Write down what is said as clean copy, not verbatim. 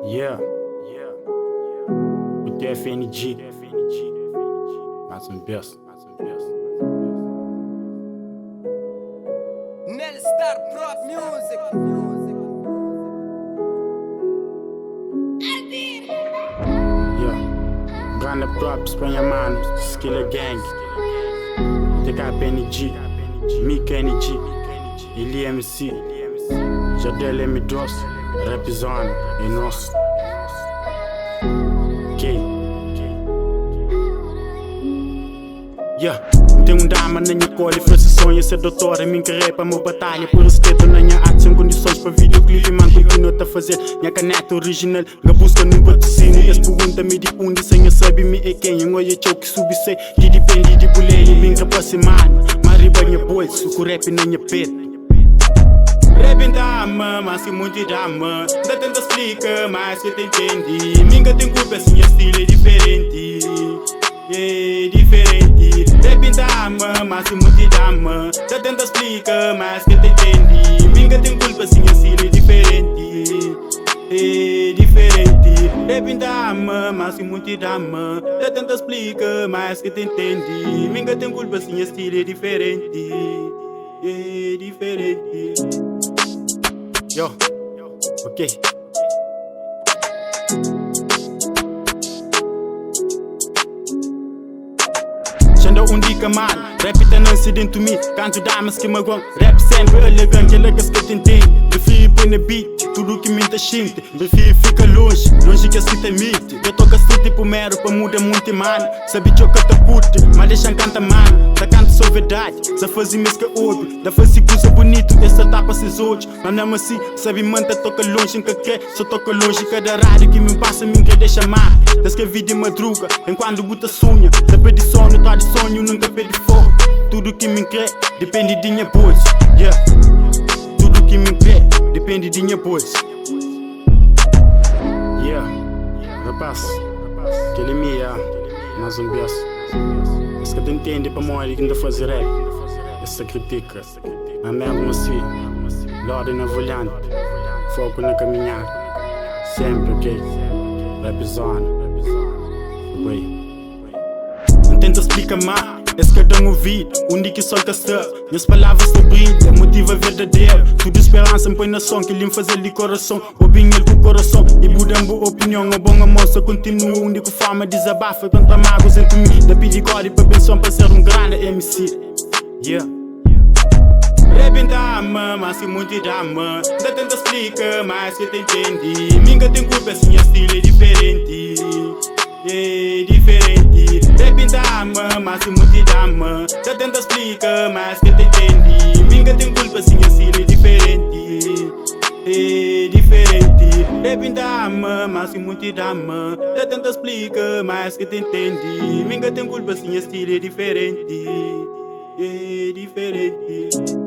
Yeah, o TFNG, mais um berço. Nelly Star Prop Music. Yeah, Ghana Props, Espanha Mano, Skiller Gang, TKPNG, Mika NG, Ili MC, Jadel M Dross, Rap Zone, é nosso. Yeah, tem dama na minha cola e faz sonho ser doutora. Minha carreira para minha batalha por respeito na minha arte. Sem condições para videoclipe, man, continua a fazer. Minha caneta original, na busca num patrocínio. Esse pergunta-me de onde, sem eu saber me é quem. Eu olho que subissei, que depende de boleia. Minha para semana, mariba minha bolsa, o rap na minha peta. Rap dama, mas que muito dama. Da tenta explica, mas que te entende. Minha tem culpa, assim, estilo é diferente. Yeah, diferente. Rap dama, mas que muito dama. Da tenta explica, mas que te entende. Minha tem culpa, assim, estilo é diferente. Yeah, diferente. Rap dama, mas que muito dama. Da tenta explica, mas que te entende. Minha tem culpa, assim, estilo é diferente. Yeah, diferente. Yo, ok. Chanda dica mal, rap tá não se dentro de mim. Canto damas que me gostam, rap sempre elegante, elegante que eu tentei. Prefiro pôr na beat, tudo que me tá xinte. Prefiro ficar longe, longe que assim tem mite. Eu toco assim tipo mero, pra mudar muito mano. Sabe que eu canto curto, mas deixa canta mano. Da canto só verdade, só fazer música óbvio. Da fazer coisa bonito, essa tapa esses outros. Mas não assim, sabe manta toca longe, nunca quer. Só toca longe, cada rádio que me passa, me quer deixar mar. Das que vi de madruga, enquanto buta sonha. Sabe de sono, tá de sonho, nunca pede fogo. Tudo que me quer, depende de minha bolsa. Yeah. Tudo que me quer, depende de minha bolsa. Yeah, rapaz, aquele minha, mais um berço. Esse que tu entende para morrer que ainda faz rap. Essa critica, mas mesmo assim, ordem na volante, foco na caminhada. Sempre, ok? Rap zone. Não tenta explicar mais, esse que eu dou ouvido, onde que solta está. Minhas palavras se brilham, motiva verdadeiro. Tudo esperança me põe na som, que lhe faz ali coração. Opinião com o coração, e mudam boa opinião. A bom amor só continua, onde que fama desabafa. Tanta mágoa entre mim, da pedigore para pensão para ser grande MC. Yeah. Rap dama, mas que muito dama. Da tenta explica, mas que te entende. Minha tem culpa, assim, estilo é diferente. Yeah, diferente. Rap dama, mas que muito dama. Da tenta explica, mas que te entende. Minha tem culpa, assim, estilo é diferente. Yeah, diferente. Rap dama, mas que muito dama. Da tenta explica, mas que te entende. Minha tem culpa, assim, estilo é diferente. Yeah, diferente.